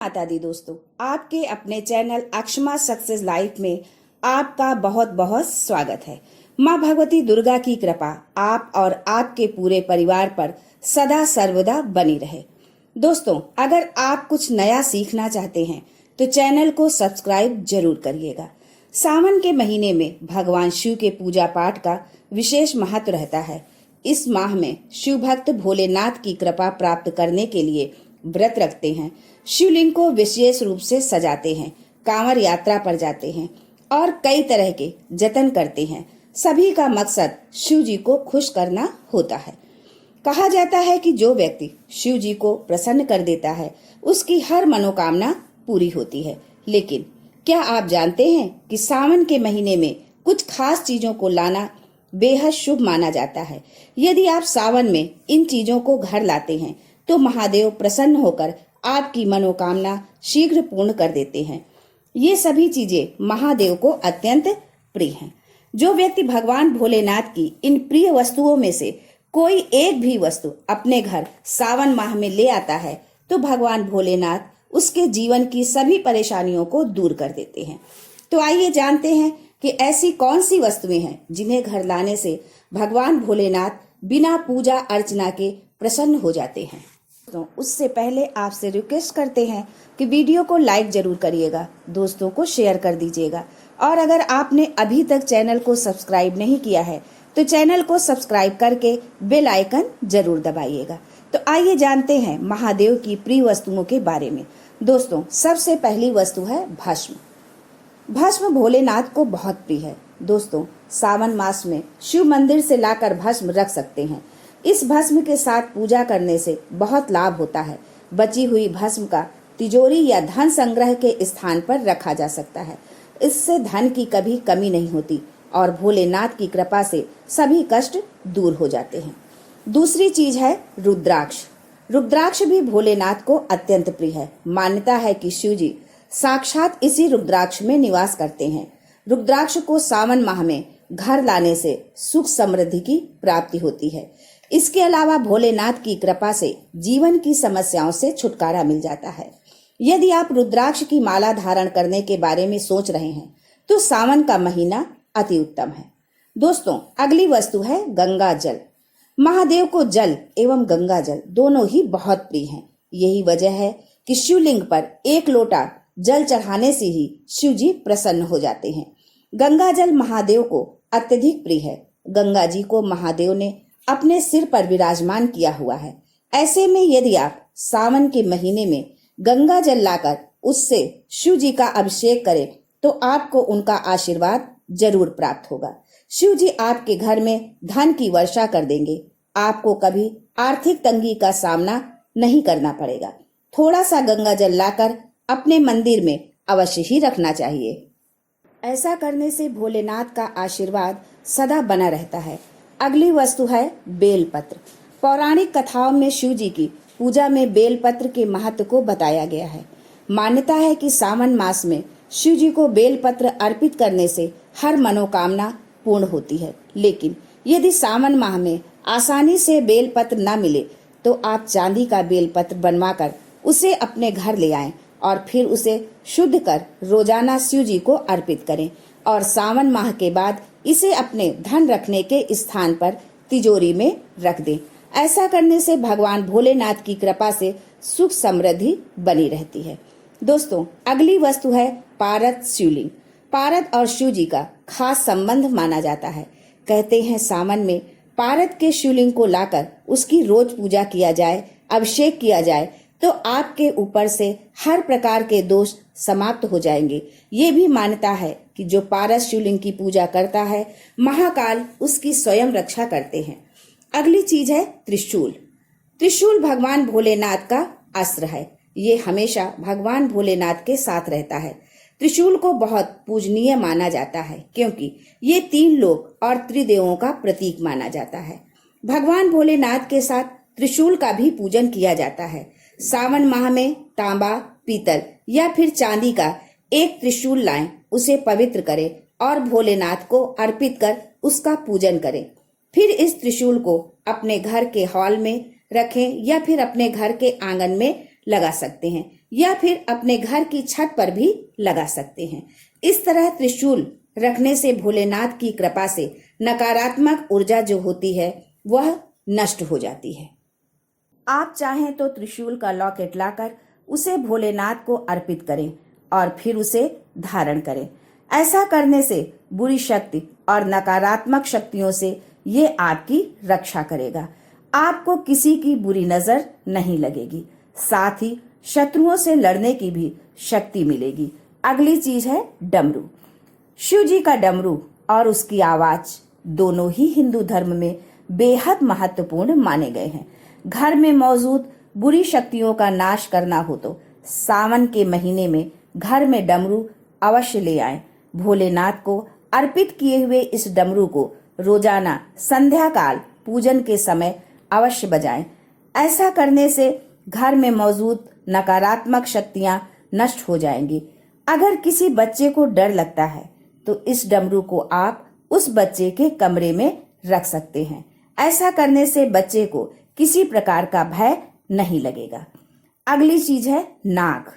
माता दी दोस्तों, आपके अपने चैनल अक्षमा सक्सेस लाइफ में आपका बहुत बहुत स्वागत है। माँ भगवती दुर्गा की कृपा आप और आपके पूरे परिवार पर सदा सर्वदा बनी रहे। दोस्तों, अगर आप कुछ नया सीखना चाहते हैं तो चैनल को सब्सक्राइब जरूर करिएगा। सावन के महीने में भगवान शिव के पूजा पाठ का विशेष महत्व रहता है। इस माह में शिव भक्त भोलेनाथ की कृपा प्राप्त करने के लिए व्रत रखते हैं, शिवलिंग को विशेष रूप से सजाते हैं, कांवड़ यात्रा पर जाते हैं और कई तरह के जतन करते हैं। सभी का मकसद शिव जी को खुश करना होता है। कहा जाता है कि जो व्यक्ति शिव जी को प्रसन्न कर देता है उसकी हर मनोकामना पूरी होती है। लेकिन क्या आप जानते हैं कि सावन के महीने में कुछ खास चीजों को लाना बेहद शुभ माना जाता है। यदि आप सावन में इन चीजों को घर लाते हैं तो महादेव प्रसन्न होकर आपकी मनोकामना शीघ्र पूर्ण कर देते हैं। ये सभी चीजें महादेव को अत्यंत प्रिय हैं। जो व्यक्ति भगवान भोलेनाथ की इन प्रिय वस्तुओं में से कोई एक भी वस्तु अपने घर सावन माह में ले आता है तो भगवान भोलेनाथ उसके जीवन की सभी परेशानियों को दूर कर देते हैं। तो आइए जानते हैं कि ऐसी कौन सी वस्तुएं हैं जिन्हें घर लाने से भगवान भोलेनाथ बिना पूजा अर्चना के प्रसन्न हो जाते हैं। तो उससे पहले आपसे रिक्वेस्ट करते हैं कि वीडियो को लाइक जरूर करिएगा, दोस्तों को शेयर कर दीजिएगा और अगर आपने अभी तक चैनल को सब्सक्राइब नहीं किया है तो चैनल को सब्सक्राइब करके बेल आइकन जरूर दबाइएगा। तो आइए जानते हैं महादेव की प्रिय वस्तुओं के बारे में। दोस्तों, सबसे पहली वस्तु है भस्म। भस्म भोलेनाथ को बहुत प्रिय है। दोस्तों, सावन मास में शिव मंदिर से लाकर भस्म रख सकते हैं। इस भस्म के साथ पूजा करने से बहुत लाभ होता है। बची हुई भस्म का तिजोरी या धन संग्रह के स्थान पर रखा जा सकता है। इससे धन की कभी कमी नहीं होती और भोलेनाथ की कृपा से सभी कष्ट दूर हो जाते हैं। दूसरी चीज है रुद्राक्ष। रुद्राक्ष भी भोलेनाथ को अत्यंत प्रिय है। मान्यता है कि शिव जी साक्षात इसी रुद्राक्ष में निवास करते हैं। रुद्राक्ष को सावन माह में घर लाने से सुख समृद्धि की प्राप्ति होती है। इसके अलावा भोलेनाथ की कृपा से जीवन की समस्याओं से छुटकारा मिल जाता है। यदि आप रुद्राक्ष की माला धारण करने के बारे में सोच रहे हैं तो सावन का महीना अति उत्तम है। दोस्तों, अगली वस्तु है गंगा जल। महादेव को जल एवं गंगा जल दोनों ही बहुत प्रिय हैं। यही वजह है कि शिवलिंग पर एक लोटा जल चढ़ाने से ही शिव जी प्रसन्न हो जाते हैं। गंगा जल महादेव को अत्यधिक प्रिय है। गंगा जी को महादेव ने अपने सिर पर विराजमान किया हुआ है। ऐसे में यदि आप सावन के महीने में गंगा जल लाकर उससे शिव जी का अभिषेक करें तो आपको उनका आशीर्वाद जरूर प्राप्त होगा। शिव जी आपके घर में धन की वर्षा कर देंगे। आपको कभी आर्थिक तंगी का सामना नहीं करना पड़ेगा। थोड़ा सा गंगा जल लाकर अपने मंदिर में अवश्य ही रखना चाहिए। ऐसा करने से भोलेनाथ का आशीर्वाद सदा बना रहता है। अगली वस्तु है बेलपत्र। पौराणिक कथाओं में शिव जी की पूजा में बेलपत्र के महत्व को बताया गया है। मान्यता है कि सावन मास में शिव जी को बेलपत्र अर्पित करने से हर मनोकामना पूर्ण होती है। लेकिन यदि सावन माह में आसानी से बेलपत्र न मिले तो आप चांदी का बेलपत्र बनवाकर उसे अपने घर ले आएं और फिर उसे शुद्ध कर रोजाना शिव जी को अर्पित करें और सावन माह के बाद इसे अपने धन रखने के स्थान पर तिजोरी में रख दें। ऐसा करने से भगवान भोलेनाथ की कृपा से सुख समृद्धि बनी रहती है। दोस्तों, अगली वस्तु है पारद शिवलिंग। पारद और शिव जी का खास संबंध माना जाता है। कहते हैं सावन में पारद के शिवलिंग को लाकर उसकी रोज पूजा किया जाए, अभिषेक किया जाए तो आपके ऊपर से हर प्रकार के दोष समाप्त हो जाएंगे। ये भी मान्यता है कि जो पारस शिवलिंग की पूजा करता है महाकाल उसकी स्वयं रक्षा करते हैं। अगली चीज है त्रिशूल। त्रिशूल भगवान भोलेनाथ का अस्त्र है। ये हमेशा भगवान भोलेनाथ के साथ रहता है। त्रिशूल को बहुत पूजनीय माना जाता है क्योंकि ये तीन लोक और त्रिदेवों का प्रतीक माना जाता है। भगवान भोलेनाथ के साथ त्रिशूल का भी पूजन किया जाता है। सावन माह में तांबा, पीतल या फिर चांदी का एक त्रिशूल लाएं, उसे पवित्र करें और भोलेनाथ को अर्पित कर उसका पूजन करें। फिर इस त्रिशूल को अपने घर के हॉल में रखें या फिर अपने घर के आंगन में लगा सकते हैं। या फिर अपने घर की छत पर भी लगा सकते हैं। इस तरह त्रिशूल रखने से भोलेनाथ की कृपा से नकारात्मक ऊर्जा जो होती है वह नष्ट हो जाती है। आप चाहें तो त्रिशूल का लॉकेट लाकर उसे भोलेनाथ को अर्पित करें और फिर उसे धारण करें। ऐसा करने से बुरी शक्ति और नकारात्मक शक्तियों से ये आपकी रक्षा करेगा। आपको किसी की बुरी नजर नहीं लगेगी, साथ ही शत्रुओं से लड़ने की भी शक्ति मिलेगी। अगली चीज है डमरू। शिव जी का डमरू और उसकी आवाज दोनों ही हिंदू धर्म में बेहद महत्वपूर्ण माने गए हैं। घर में मौजूद बुरी शक्तियों का नाश करना हो तो सावन के महीने में घर में डमरू अवश्य ले आएं। भोलेनाथ को अर्पित किए हुए इस डमरू को रोजाना संध्या काल पूजन के समय अवश्य बजाएं। ऐसा करने से घर में मौजूद नकारात्मक शक्तियां नष्ट हो जाएंगी। अगर किसी बच्चे को डर लगता है तो इस डमरू को आप उस बच्चे के कमरे में रख सकते हैं। ऐसा करने से बच्चे को किसी प्रकार का भय नहीं लगेगा। अगली चीज है नाग।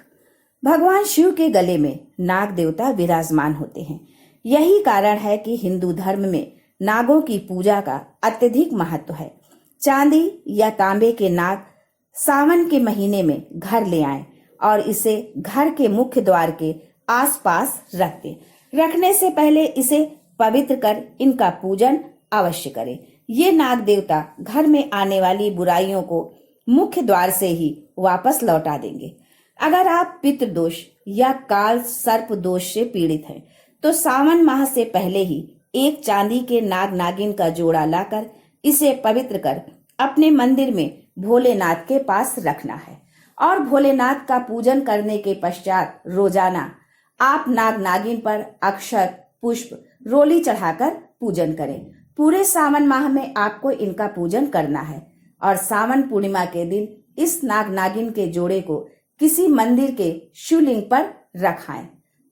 भगवान शिव के गले में नाग देवता विराजमान होते हैं। यही कारण है कि हिंदू धर्म में नागों की पूजा का अत्यधिक महत्व है। चांदी या तांबे के नाग सावन के महीने में घर ले आएं और इसे घर के मुख्य द्वार के आसपास रख दें। रखने से पहले इसे पवित्र कर इनका पूजन अवश्य करें। ये नाग देवता घर में आने वाली बुराइयों को मुख्य द्वार से ही वापस लौटा देंगे। अगर आप पितृदोष या काल सर्प दोष से पीड़ित हैं तो सावन माह से पहले ही एक चांदी के नाग नागिन का जोड़ा लाकर इसे पवित्र कर अपने मंदिर में भोलेनाथ के पास रखना है और भोलेनाथ का पूजन करने के पश्चात रोजाना आप नाग नागिन पर अक्षत, पुष्प, रोली चढ़ाकर पूजन करें। पूरे सावन माह में आपको इनका पूजन करना है और सावन पूर्णिमा के दिन इस नाग नागिन के जोड़े को किसी मंदिर के शिवलिंग पर रखाएं।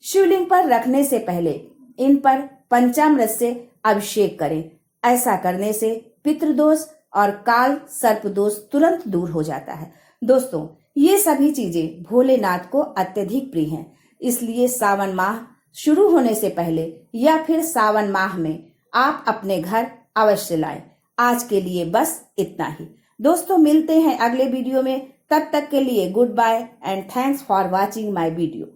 शिवलिंग पर रखने से पहले इन पर पंचामृत से अभिषेक करें। ऐसा करने से पितृदोष और काल सर्प दोष तुरंत दूर हो जाता है। दोस्तों, ये सभी चीजें भोलेनाथ को अत्यधिक प्रिय हैं, इसलिए सावन माह शुरू होने से पहले या फिर सावन माह में आप अपने घर अवश्य लाएं। आज के लिए बस इतना ही। दोस्तों, मिलते हैं अगले वीडियो में। तब तक के लिए goodbye and thanks for watching my video.